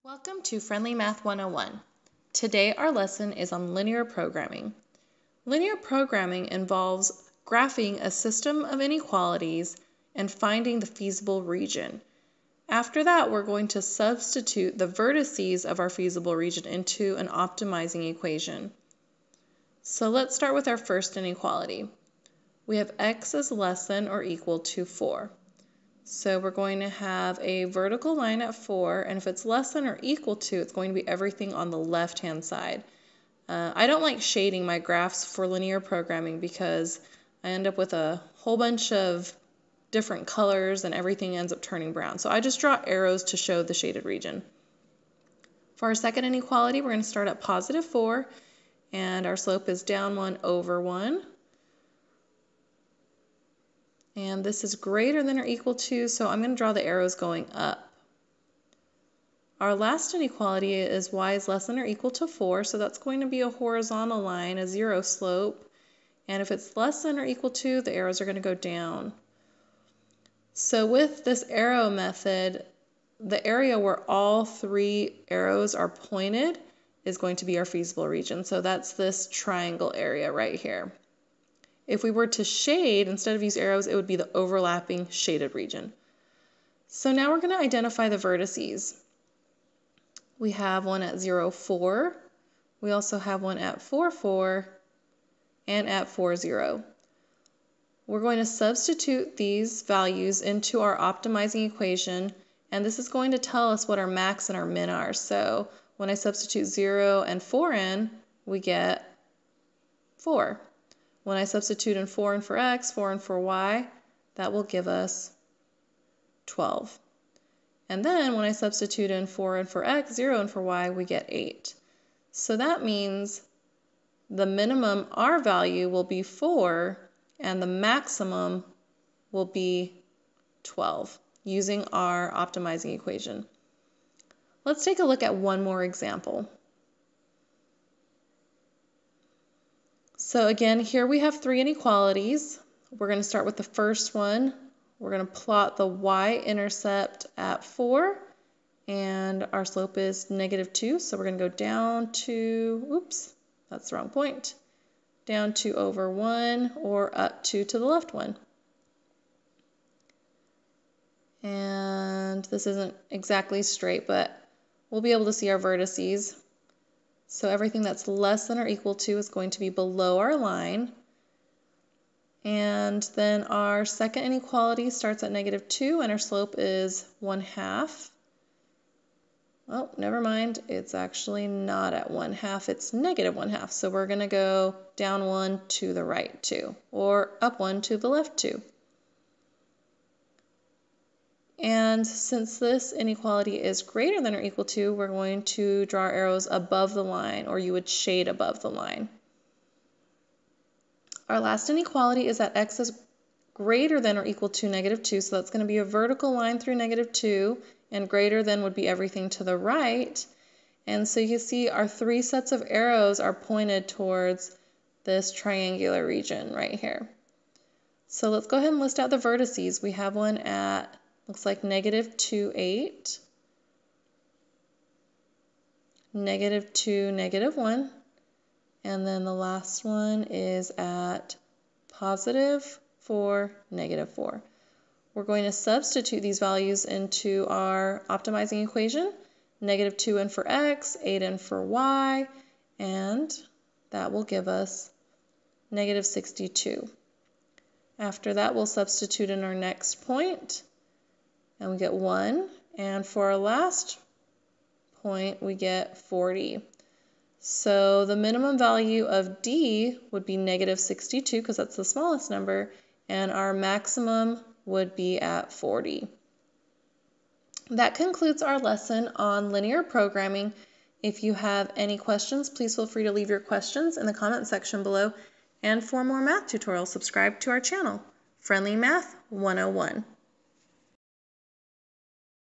Welcome to Friendly Math 101. Today our lesson is on linear programming. Linear programming involves graphing a system of inequalities and finding the feasible region. After that, we're going to substitute the vertices of our feasible region into an optimizing equation. So let's start with our first inequality. We have x is less than or equal to 4. So we're going to have a vertical line at 4, and if it's less than or equal to, it's going to be everything on the left-hand side. I don't like shading my graphs for linear programming because I end up with a whole bunch of different colors and everything ends up turning brown. So I just draw arrows to show the shaded region. For our second inequality, we're going to start at positive 4, and our slope is down 1 over 1. And this is greater than or equal to, so I'm going to draw the arrows going up. Our last inequality is y is less than or equal to 4, so that's going to be a horizontal line, a 0 slope. And if it's less than or equal to, the arrows are going to go down. So with this arrow method, the area where all three arrows are pointed is going to be our feasible region. So that's this triangle area right here. If we were to shade, instead of use arrows, it would be the overlapping shaded region. So now we're going to identify the vertices. We have one at 0, 4. We also have one at 4, 4, and at 4, 0. We're going to substitute these values into our optimizing equation, and this is going to tell us what our max and our min are. So when I substitute 0 and 4 in, we get 4. When I substitute in 4 and for x, 4 and for y, that will give us 12. And then when I substitute in 4 and for x, 0 and for y, we get 8. So that means the minimum r value will be 4 and the maximum will be 12 using our optimizing equation. Let's take a look at one more example. So again, here we have three inequalities. We're going to start with the first one. We're going to plot the y-intercept at 4, and our slope is -2, so we're going to go down to, oops, that's the wrong point, down 2 over 1, or up 2 to the left 1. And this isn't exactly straight, but we'll be able to see our vertices. So everything that's less than or equal to is going to be below our line. And then our second inequality starts at -2 and our slope is 1/2. Oh, never mind. It's actually not at 1/2. It's -1/2. So we're going to go down 1 to the right 2, or up 1 to the left 2. And since this inequality is greater than or equal to, we're going to draw arrows above the line, or you would shade above the line. Our last inequality is that x is greater than or equal to -2, so that's going to be a vertical line through -2, and greater than would be everything to the right. And so you see our three sets of arrows are pointed towards this triangular region right here. So let's go ahead and list out the vertices. We have one at, looks like -2, 8, -2, -1, and then the last one is at +4, -4. We're going to substitute these values into our optimizing equation, -2 in for x, 8 in for y, and that will give us -62. After that, we'll substitute in our next point, and we get 1, and for our last point, we get 40. So the minimum value of D would be -62 because that's the smallest number, and our maximum would be at 40. That concludes our lesson on linear programming. If you have any questions, please feel free to leave your questions in the comment section below. And for more math tutorials, subscribe to our channel, Friendly Math 101.